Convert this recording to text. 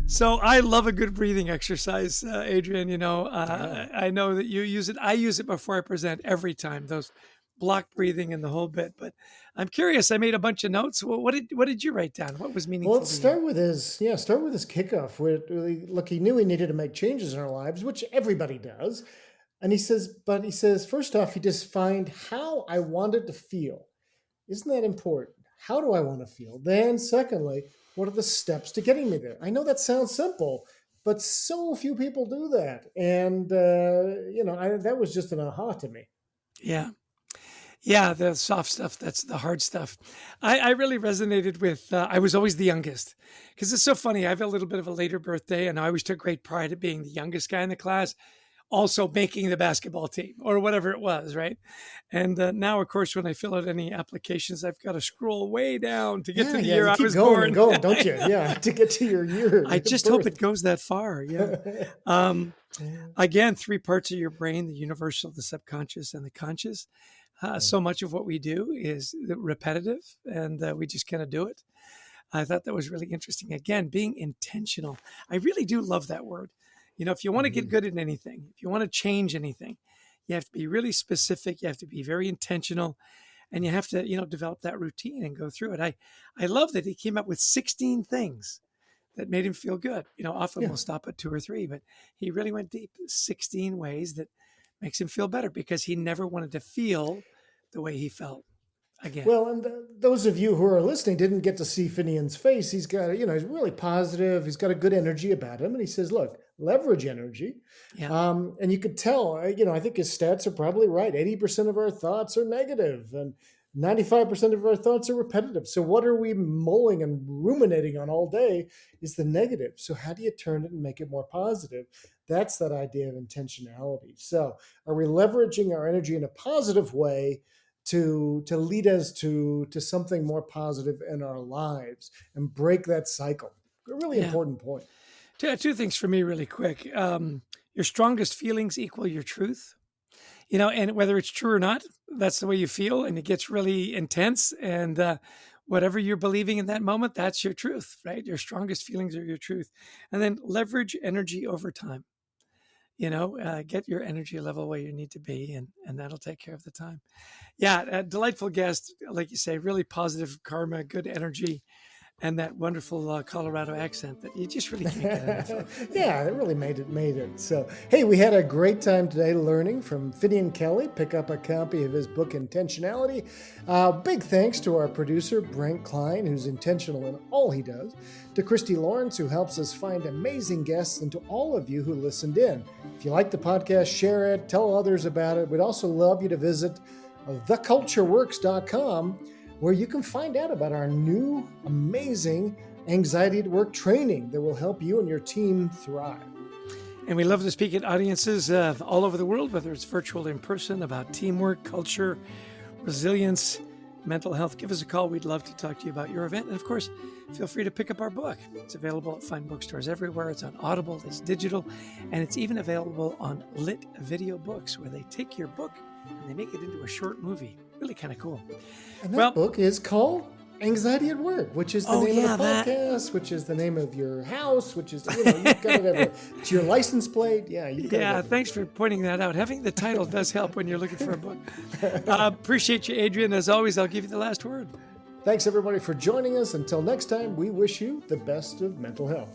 So I love a good breathing exercise, Adrian. Yeah. I know that you use it. I use it before I present every time. Those block breathing and the whole bit. But I'm curious. I made a bunch of notes. Well, what did you write down? What was Well, meaningful let's to you? start with his kickoff. Where really, look, he knew he needed to make changes in our lives, which everybody does. And he says, first off, he defined how I wanted to feel. Isn't that important? How do I want to feel? Then, secondly, what are the steps to getting me there? I know that sounds simple, but so few people do that. And, that was just an aha to me. Yeah. Yeah, the soft stuff, that's the hard stuff. I really resonated with, I was always the youngest because it's so funny. I have a little bit of a later birthday and I always took great pride at being the youngest guy in the class, also making the basketball team or whatever it was, right? And now, of course, when I fill out any applications, I've got to scroll way down to get to Yeah, the yeah. year You I keep was going and born. going, don't you? Yeah, to get to your year I of just hope birth. it goes that far. Yeah. Um, Again, three parts of your brain: the universal, the subconscious, and the conscious. So much of what we do is repetitive, and we just kind of do it. I thought that was really interesting. Again, being intentional. I really do love that word. If you want to get Mhm. good at anything, if you want to change anything, you have to be really specific. You have to be very intentional, and you have to, develop that routine and go through it. I love that he came up with 16 things that made him feel good. Often Yeah. we'll stop at two or three, but he really went deep. 16 ways that makes him feel better because he never wanted to feel the way he felt again. Well, and those of you who are listening didn't get to see Finian's face. He's got, he's really positive. He's got a good energy about him. And he says, look, leverage energy. Yeah. And you could tell, I think his stats are probably right. 80% of our thoughts are negative and 95% of our thoughts are repetitive. So what are we mulling and ruminating on all day is the negative. So how do you turn it and make it more positive? That's that idea of intentionality. So are we leveraging our energy in a positive way to lead us to something more positive in our lives and break that cycle? A really Yeah. important point. Two things for me, really quick. Your strongest feelings equal your truth. And whether it's true or not, that's the way you feel, and it gets really intense. And whatever you're believing in that moment, that's your truth, right? Your strongest feelings are your truth. And then leverage energy over time. Get your energy level where you need to be, and that'll take care of the time. Yeah, a delightful guest, like you say, really positive karma, good energy, and that wonderful Colorado accent that you just really can't get enough of. Yeah, it really made it. So, hey, we had a great time today learning from Finian Kelly. Pick up a copy of his book, Intentionality. Big thanks to our producer, Brent Klein, who's intentional in all he does, to Christy Lawrence, who helps us find amazing guests, and to all of you who listened in. If you like the podcast, share it, tell others about it. We'd also love you to visit thecultureworks.com, where you can find out about our new, amazing anxiety at work training that will help you and your team thrive. And we love to speak at audiences all over the world, whether it's virtual or in person, about teamwork, culture, resilience, mental health. Give us a call. We'd love to talk to you about your event. And of course, feel free to pick up our book. It's available at fine bookstores everywhere. It's on Audible, it's digital, and it's even available on Lit Video Books, where they take your book and they make it into a short movie. Really kind of cool. And that book is called Anxiety at Work, which is the name of the podcast, which is the name of your house, which is, you've got it everywhere. It's your license plate. Yeah, you've got it everywhere. Thanks for pointing that out. Having the title does help when you're looking for a book. Appreciate you, Adrian. As always, I'll give you the last word. Thanks, everybody, for joining us. Until next time, we wish you the best of mental health.